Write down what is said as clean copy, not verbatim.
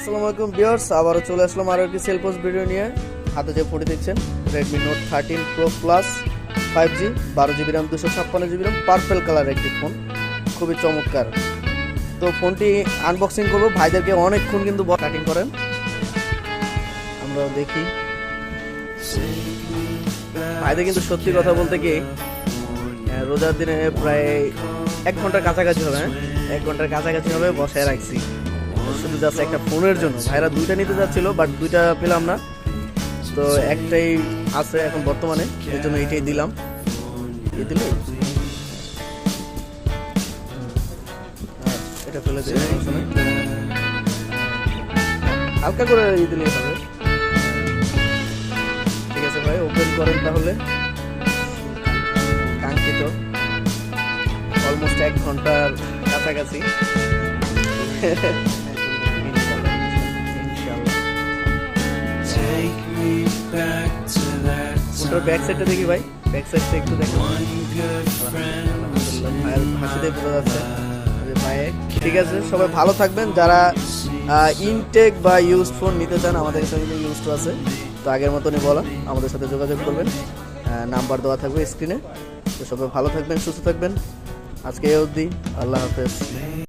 আসসালামু আলাইকুম ভিউয়ার্স, আবারও চলে আসলাম আরও একটি সেল পোস্ট ভিডিও নিয়ে। হাতে যে ফোনটি দেখছেন Redmi Note 13 Pro Plus 5G 12GB RAM 256GB RAM purple colour একটি ফোন, খুবই চমৎকার। তো ফোনটি আনবক্সিং করবো, ভাইদেরকে অনেকক্ষণ কিন্তু কাটিং করেন, আমরা দেখি। ভাইদের কিন্তু সত্যি কথা বলতে কি রোজার দিনে প্রায় 1 ঘন্টার কাছাকাছি হবে, 1 ঘন্টার কাছাকাছি হবে বসায় রাখছি শুধু জাস্ট একটা ফোনের জন্য। ভাইরা দুইটা নিতে যাচ্ছিল বাট দুইটা পেলাম না, তো একটাই আছে এখন বর্তমানে, এর জন্য এটাই দিলাম। দিলে এটা ফেলে দিলে হালকা করে দিলেই হবে। ঠিক আছে ভাই, ওপেন করেন তাহলে। কাঙ্ক্ষিত অলমোস্ট 1 ঘন্টার কাছাকাছি। ব্যাক সাইডটা দেখি ভাই, ব্যাক সাইডটা একটু দেখো, হাসিতে পুরো যাচ্ছে ভাই। ঠিক আছে, সবাই ভালো থাকবেন। যারা ইনটেক বা ইউজড ফোন নিতে চান, আমাদের কাছে কিন্তু ইউজড আছে, তো আগের মতনই বলা, আমাদের সাথে যোগাযোগ করবেন, নাম্বার দেওয়া থাকবে স্ক্রিনে। তো সবাই ভালো থাকবেন, সুস্থ থাকবেন। আজকে এই অবধি, আল্লাহ হাফেজ।